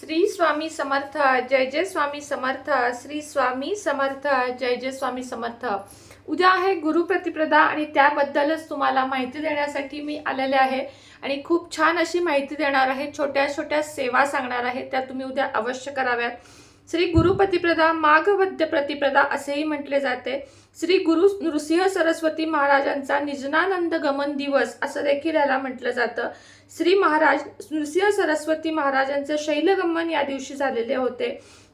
श्री स्वामी समर्थ जय जय स्वामी समर्थ श्री स्वामी समर्थ जय जय स्वामी समर्थ। उद्या आहे गुरुप्रतिपदा आणि त्याबद्दलच तुम्हाला माहिती देण्यासाठी मी आलेले आहे आणि खूप छान अशी माहिती देणार आहे। छोट्या छोट्या सेवा सांगणार आहे, त्या तुम्ही उद्या अवश्य कराव्यात। श्री गुरुप्रतिपदा माघ वद्य प्रतिपदा असेही म्हटले जाते। श्री गुरु नृसिंह सरस्वती महाराजांचा निजनानंद गमन दिवस असं देखील याला म्हटलं जातं। श्री महाराज नृसिंह सरस्वती महाराजांचे शैलगमन या दिवशी झालेले होते।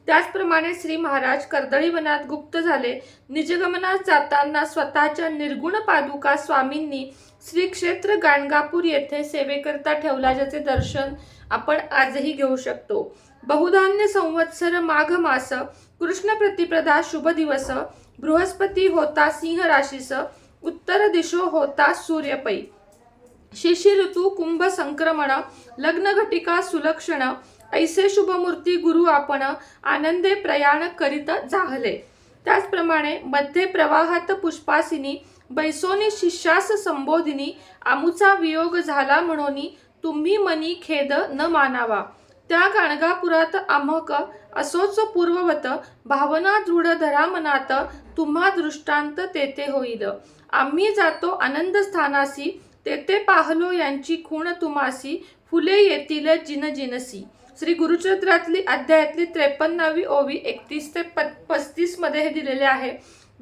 त्याचप्रमाणे श्री महाराज कर्दळी वनात गुप्त झाले। निजगमनात जाताना स्वतःच्या निर्गुण पादुका स्वामींनी श्री क्षेत्र गाणगापूर येथे सेवेकरता ठेवला, ज्याचे दर्शन आपण आजही घेऊ शकतो। बहुधान्य संवत्सर माघ मास कृष्ण प्रतिपदा शुभ दिवस बृहस्पती होता सिंह राशीस उत्तर दिशो होता सूर्यपै शिशी ऋतू कुंभ संक्रमण लग्न घटिका सुलक्षण ऐसे शुभमूर्ती गुरु आपण आनंदे प्रयाण करीत जाहले। त्याचप्रमाणे मध्ये प्रवाहात पुष्पासिनी बैसोनी शिष्यास संबोधिनी आमुचा वियोग झाला म्हणून तुम्ही मनी खेद न मानावा। त्या गाणगापुरात आम्हक असोच पूर्ववत भावना दृढ धरा मनात तुम्हा दृष्टांत तेथे होईल। आम्ही जातो आनंद स्थानासी तेथे पाहलो यांची खूण तुमासी फुले येतील जिनजिनसी। श्री गुरुचरित्रातली अध्यायातली 53वी ओवी 31 ते 35 मध्ये हे दिलेले आहे।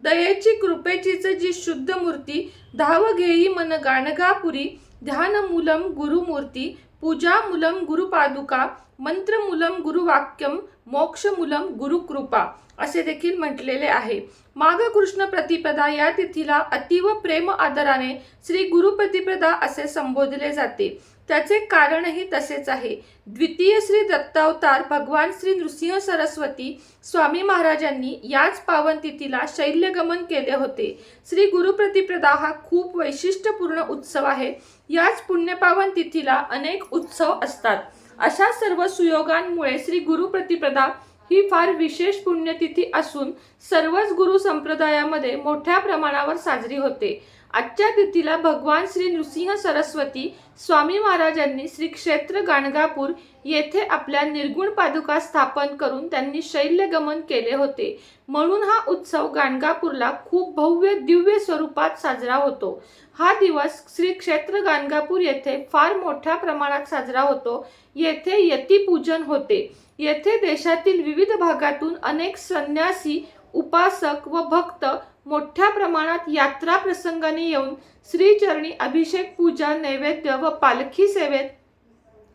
दयेची कृपेचीच जी शुद्ध मूर्ती धाव घेई मन गाणगापुरी ध्यान मूलम गुरुमूर्ती पूजा मूलम गुरुपादुका मंत्र मूलम गुरुवाक्यम मोक्ष मूलम गुरुकृपा असे देखील म्हटलेले आहे। माघ कृष्ण प्रतिपदा या तिथीला अतीव प्रेम आदराने श्री गुरुप्रतिपदा असे संबोधले जाते। त्याचे कारणही तसेच आहे। द्वितीय श्री दत्तावतार भगवान श्री नृसिंह सरस्वती स्वामी महाराजांनी याच पावन तिथीला शैल्यगमन केले होते। श्री गुरुप्रतिपदा हा खूप वैशिष्ट्यपूर्ण उत्सव आहे। याच पुण्यपावन तिथीला अनेक उत्सव असतात। अशा सर्व सुयोगांमुळे श्री गुरुप्रतिपदा ही फार विशेष पुण्यतिथी असून सर्वच गुरु संप्रदायामध्ये मोठ्या प्रमाणावर साजरी होते। आजच्या तिथीला भगवान श्री नृसिंह सरस्वती स्वामी महाराजांनी श्री क्षेत्र गाणगापूर येथे आपल्या निर्गुण पादुका स्थापन करून त्यांनी शैल्यगमन केले होते, म्हणून हा उत्सव गाणगापूरला खूप भव्य दिव्य स्वरूपात साजरा होतो। हा दिवस श्री क्षेत्र गाणगापूर येथे फार मोठ्या प्रमाणात साजरा होतो। येथे यती पूजन होते। येथे देशातील विविध भागातून अनेक संन्यासी उपासक व भक्त मोठ्या प्रमाणात यात्रा प्रसंगाने येऊन श्रीचरणी अभिषेक पूजा नैवेद्य व पालखी सेवेत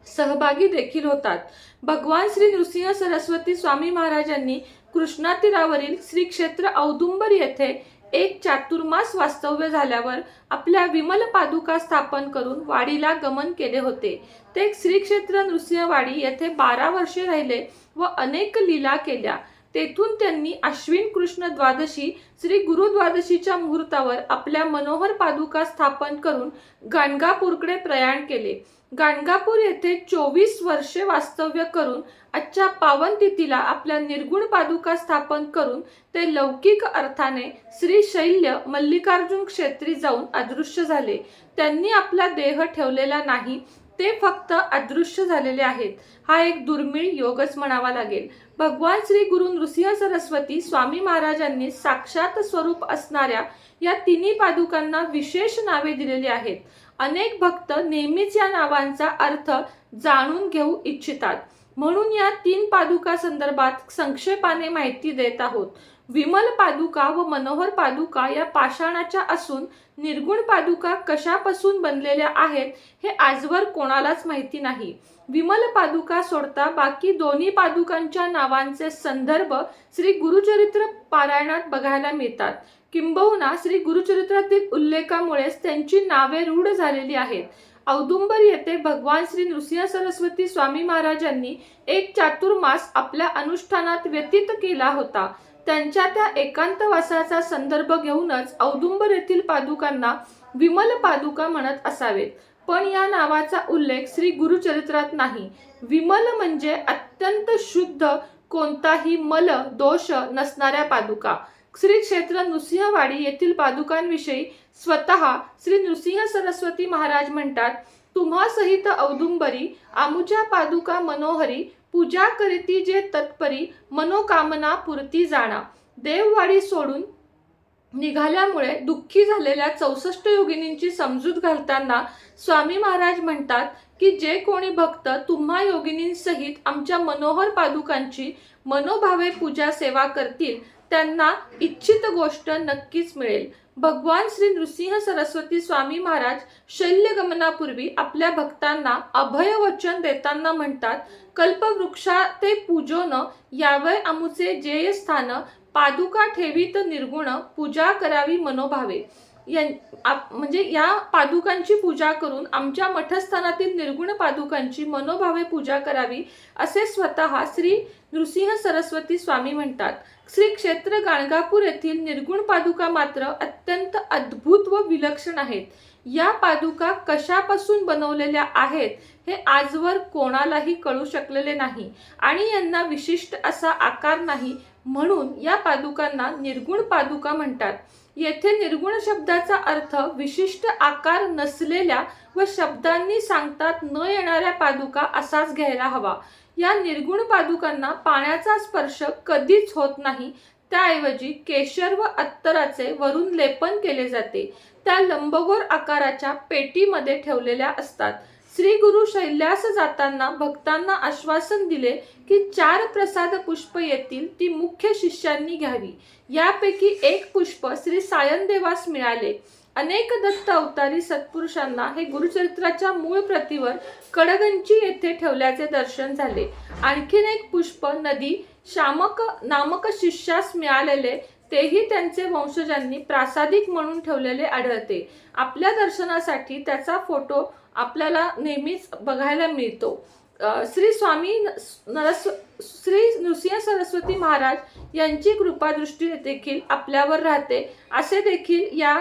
सहभागी देखील होतात। भगवान श्री नृसिंह सरस्वती स्वामी महाराजांनी कृष्णा तीरावरील श्री क्षेत्र औदुंबर येथे एक चातुर्मास वास्तव्य झाल्यावर आपल्या विमल पादुका स्थापन करून वाडीला गमन केले होते। ते श्री क्षेत्र नृसिंहवाडी येथे 12 वर्षे राहिले व अनेक लीला केल्या। तेथून त्यांनी अश्विन कृष्ण द्वादशी श्री गुरु द्वादशीच्या मुहूर्तावर आपल्या मनोहर पादुका स्थापन करून गाणगापूरकडे प्रयाण केले। गाणगापूर येथे 24 वर्षे वास्तव्य करून आजच्या पावन तिथीला आपल्या निर्गुण पादुका स्थापन करून ते लौकिक अर्थाने श्री शैल्य मल्लिकार्जुन क्षेत्री जाऊन अदृश्य झाले। त्यांनी आपला देह ठेवलेला नाही, ते फक्त अदृश्य झालेले आहेत। हा एक दुर्मिळ योगच म्हणावा लागेल। भगवान श्री गुरु नृसिंह सरस्वती स्वामी महाराजांनी साक्षात स्वरूप असणाऱ्या या तिन्ही पादुकांना विशेष नावे दिलेली आहेत। अनेक भक्त नेहमीच या नावांचा अर्थ जाणून घेऊ इच्छितात, म्हणून या 3 पादुका संदर्भात संक्षेपाने माहिती देत आहोत। विमल पादुका व मनोहर पादुका या पाषाणाच्या असून निर्गुण पादुका कशापासून बनलेल्या आहेत हे आजवर कोणालाच माहिती नाही। विमल पादुका सोडता बाकी दोन्ही पादुकांच्या नावांचे संदर्भ श्री गुरुचरित्र पारायणात बघायला मिळतात। किंबहुना श्री गुरुचरित्रातील उल्लेखामुळेच त्यांची नावे रूढ झालेली आहेत। औदुंबर येथे भगवान श्री नृसिंह सरस्वती स्वामी महाराजांनी एक चातुर्मास आपल्या अनुष्ठानात व्यतीत केला होता। त्यांच्या त्या एकांतवासाचा संदर्भ घेऊनच औदुंबर येथील पादुकांना विमल पादुका म्हणत असावेत, पण या नावाचा उल्लेख श्री गुरुचरित्रात नाही। विमल म्हणजे अत्यंत शुद्ध, कोणताही मल दोष नसणाऱ्या पादुका। श्री क्षेत्र नृसिंहवाडी येथील पादुकांविषयी स्वतः श्री नृसिंह सरस्वती महाराज म्हणतात, तुम्हा सहित औदुंबरी आमुच्या पादुका मनोहरी पूजा करीती जे तत्परी मनोकामना पूर्ती जाणा. देववाडी सोडून निघाल्यामुळे दुःखी झालेल्या 64 योगिनींची समजूत घालताना स्वामी महाराज म्हणतात की जे कोणी भक्त तुम्हा योगिनींसहित आमच्या मनोहर पादुकांची मनोभावे पूजा सेवा करतील त्यांना इच्छित गोष्ट नक्कीच मिळेल. भगवान श्री नृसिंह सरस्वती स्वामी महाराज शैल्यगमनापूर्वी आपल्या भक्तांना अभय वचन देताना म्हणतात, कल्पवृक्षा ते पूजोन यावय आमुचे जेय स्थान, पादुका ठेवीत निर्गुण पूजा करावी मनोभावे. म्हणजे या पादुकांची पूजा करून आमच्या मठस्थानातील निर्गुण पादुकांची मनोभावे पूजा करावी असे स्वतः श्री नृसिंह सरस्वती स्वामी म्हणतात. श्री क्षेत्र गाणगापूर येथील निर्गुण पादुका मात्र अत्यंत अद्भुत व विलक्षण आहेत. या पादुका कशापासून बनवलेल्या आहेत हे आजवर कोणालाही कळू शकलेले नाही आणि यांना विशिष्ट असा आकार नाही, म्हणून या पादुकांना निर्गुण पादुका म्हणतात. येथे निर्गुण शब्दाचा अर्थ विशिष्ट आकार नसलेल्या व शब्दांनी सांगतात न येणाऱ्या पादुका असाच घ्यायला हवा. या निर्गुण पादुकांना पाण्याचा स्पर्श कधीच होत नाही, त्याऐवजी केशर व अत्तराचे वरून लेपन केले जाते. त्या लंबगोर आकाराच्या पेटीमध्ये ठेवलेल्या असतात. श्री गुरु शैल्यास जाताना भक्तांना आश्वासन दिले की 4 प्रसाद पुष्प येतील, ती मुख्य शिष्यांनी घ्यावी. यापैकी एक पुष्प श्री सायनदेवास मिळाले. अनेक दत्त अवतारी सत्पुरुषांना हे गुरुचरित्राच्या मूळ प्रतीवर कडगंची येथे ठेवल्याचे दर्शन झाले. आणखीन एक पुष्प नदी शामक नामक शिष्यास मिळालेले, तेही त्यांचे वंशजांनी प्रासादिक म्हणून ठेवलेले आढळते. आपल्या दर्शनासाठी त्याचा फोटो आपल्याला नेहमीच बघायला मिळतो. श्री नृसिंह सरस्वती महाराज यांची कृपादृष्टी देखील आपल्यावर राहते असे देखील या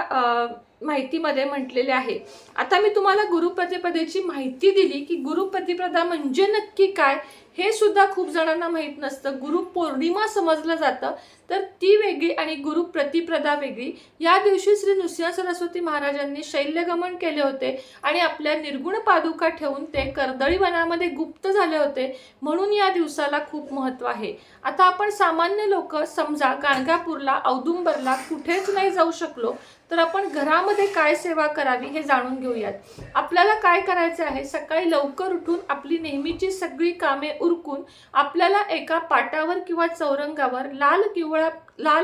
माहितीमध्ये म्हटलेले आहे. आता मी तुम्हाला गुरुप्रतिपदेची माहिती दिली की गुरुप्रतिपदा म्हणजे नक्की काय हे सुद्धा खूप जणांना माहीत नसतं. गुरुपौर्णिमा समजलं जातं, तर ती वेगळी आणि गुरुप्रतिपदा वेगळी. या दिवशी श्री नृसिंह सरस्वती महाराजांनी शैल्यगमन केले होते आणि आपल्या निर्गुण पादुका ठेवून ते कर्दळी वनामध्ये गुप्त झाले होते, म्हणून या दिवसाला खूप महत्त्व आहे. आता आपण सामान्य लोक समजा गाणगापूरला औदुंबरला कुठेच नाही जाऊ शकलो तर आपण घरामध्ये काय सेवा करावी हे जाणून घेऊयात. आपल्याला काय करायचे आहे, सकाळी लवकर उठून आपली नेहमीची सगळी कामे उरकून आपल्याला एका पाटावर किंवा चौरंगावर लाल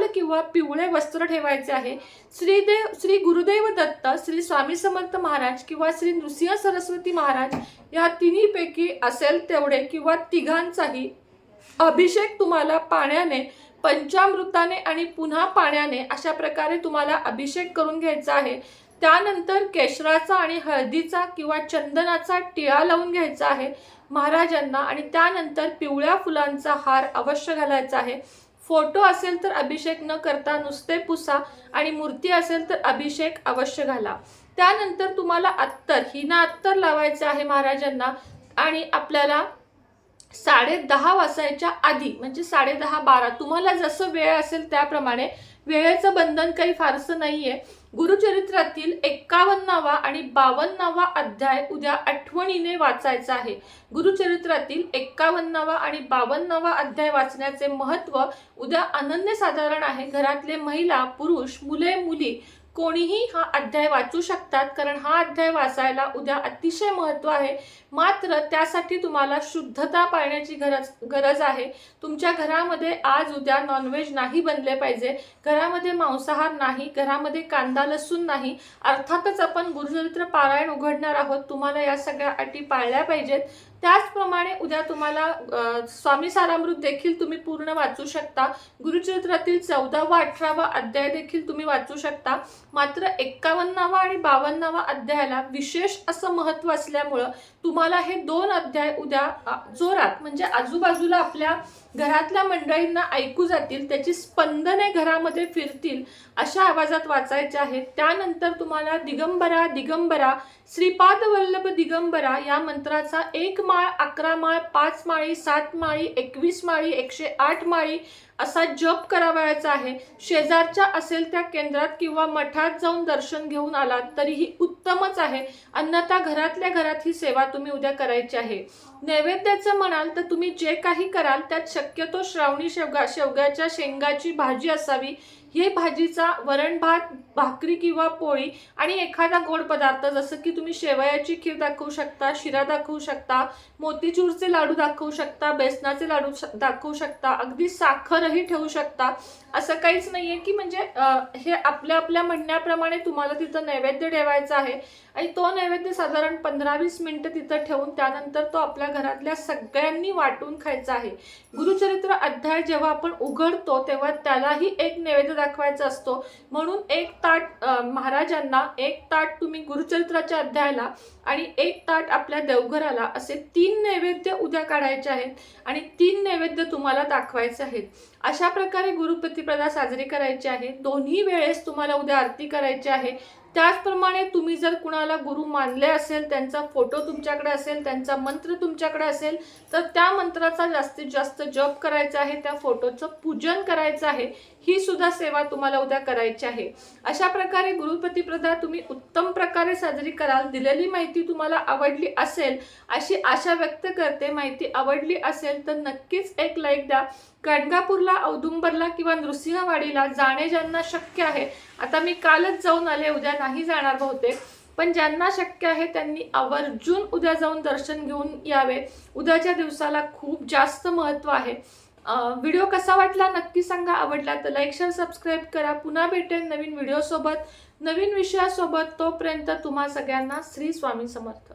किंवा पिवळे वस्त्र ठेवायचे आहे. श्री गुरुदेव दत्त, श्री स्वामी समर्थ महाराज किंवा श्री नृसिंह सरस्वती महाराज या तिन्हीपैकी असेल तेवढे किंवा तिघांचाही अभिषेक तुम्हाला पाण्याने, पंचामृताने आणि पुन्हा पाण्याने अशा प्रकारे तुम्हाला अभिषेक करून घ्यायचा आहे. त्यानंतर केशराचा आणि हळदीचा किंवा चंदनाचा टिळा लावून घ्यायचा आहे महाराजांना आणि त्यानंतर पिवळ्या फुलांचा हार अवश्य घालायचा आहे. फोटो असेल तर अभिषेक न करता नुसते पुसा आणि मूर्ती असेल तर अभिषेक अवश्य घाला. त्यानंतर तुम्हाला अत्तर, हिना अत्तर लावायचे आहे महाराजांना आणि आपल्याला 10:30 वाजायच्या आधी म्हणजे 10:30-12 तुम्हाला जसं वेळ असेल त्याप्रमाणे, वेळेचं बंधन काही फारसं नाहीये. गुरुचरित्रातील 51वा आणि 52वा अध्याय उद्या आठवणीने वाचायचा आहे. गुरुचरित्रातील 51वा आणि 52वा अध्याय वाचण्याचे महत्त्व उद्या अनन्यसाधारण आहे. घरातले महिला, पुरुष, मुले, मुली कोणीही हा अध्याय वाचू शकतात, कारण हा अध्याय वाचायला उद्या अतिशय महत्त्व आहे. मात्र त्यासाठी तुम्हाला शुद्धता पाळण्याची गरज आहे. तुमच्या घरामध्ये आज उद्या नॉनव्हेज नाही बनले पाहिजे, घरामध्ये मांसाहार नाही, घरामध्ये कांदा लसूण नाही. अर्थातच आपण गुरुचरित्र पारायण उघडणार आहोत, तुम्हाला या सगळ्या अटी पाळल्या पाहिजेत. त्याचप्रमाणे उद्या तुम्हाला स्वामी सारामृत देखील तुम्ही पूर्ण वाचू शकता. गुरुचरित्रातील 14वा 18वा अध्याय देखील तुम्ही वाचू शकता. मात्र 51वा आणि 52वा अध्यायाला विशेष असं महत्त्व असल्यामुळं तुम्हाला हे 2 अध्याय उद्या जोरात म्हणजे आजूबाजूला आपल्या घरातल्या मंडळींना ऐकू जातील, त्याची स्पंदने घरामध्ये फिरतील अशा आवाजात वाचायचे आहेत. त्यानंतर तुम्हाला दिगंबरा दिगंबरा श्रीपाद वल्लभ दिगंबरा या मंत्राचा 1 माळ, 11 माळ, 5 माळी, 7 माळी, 21 माळी, 108 माळी असा जप करावयाचा आहे. शेजारच्या असेल त्या केंद्रात किंवा मठात जाऊन दर्शन घेऊन आलात तरीही उत्तमच आहे. अन्यथा घरातल्या घरात ही सेवा तुम्ही उद्या करायची आहे. नैवेद्याचं म्हणाल तर तुम्ही जे काही कराल त्यात शक्यतो श्रावणी शेवग्याच्या शेंगाची भाजी असावी. ही भाजीचा वरण भात, भाकरी किंवा पोळी आणि एखादा गोड पदार्थ, जसं की तुम्ही शेवयाची खीर दाखवू शकता, शिरा दाखवू शकता, मोतीचूरचे लाडू दाखवू शकता, बेसनाचे लाडू दाखवू शकता, अगदी साखरही ठेवू शकता. असं काहीच नाहीये की म्हणजे हे आपल्या आपल्या म्हणण्याप्रमाणे तुम्हाला तिथं नैवेद्य ठेवायचा आहे आणि तो नैवेद्य साधारण 15-20 मिनिटं तिथं ठेवून त्यानंतर तो आपल्या घरातल्या सगळ्यांनी वाटून खायचा आहे. गुरुचरित्र अध्याय जेव्हा आपण उघडतो तेव्हा त्यालाही एक नैवेद्य दाखवायचा असतो. म्हणून एक ताट महाराजांना, एक ताट तुम्ही गुरुचरित्राच्या अध्यायाला आणि एक ताट आपल्या देवघराला, असे 3 नैवेद्य उद्या काढायचे आहेत आणि 3 नैवेद्य तुम्हाला दाखवायचे आहेत. अशा प्रकारे गुरुप्रतिपदा साजरी करायची आहे. दोन्ही वेळेस तुम्हाला उद्या आरती करायची आहे. त्याचप्रमाणे तुम्ही जर कुणाला गुरु मानले असेल, त्यांचा फोटो तुमच्याकडे असेल, त्यांचा मंत्र तुमच्याकडे असेल तर त्या मंत्राचा जास्तीत जास्त जप करायचा आहे, त्या फोटोचं पूजन करायचं आहे. ही सुद्धा सेवा तुम्हाला उद्या करायची आहे. अशा प्रकारे गुरुप्रतिपदा तुम्ही उत्तम प्रकारे साजरी कराल. दिलेली माहिती तुम्हाला आवडली असेल अशी आशा व्यक्त करते. माहिती आवडली असेल तर नक्कीच एक लाईक द्या. गाणगापूरला, औदुंबरला किंवा नृसिंहवाडीला जाणे ज्यांना शक्य आहे, आता मी कालच जाऊन आले, उद्या नाही जाणार बहुतेक, पण ज्यांना शक्य आहे त्यांनी आवर्जून उद्या जाऊन दर्शन घेऊन यावे. उद्याच्या दिवसाला खूप जास्त महत्त्व आहे. व्हिडिओ कसा वाटला नक्की सांगा. आवडला तर लाईक, शेअर, सबस्क्राईब करा. पुन्हा भेटेन नवीन व्हिडिओसोबत, नवीन विषयासोबत. तोपर्यंत तुम्हा सगळ्यांना श्री स्वामी समर्थ.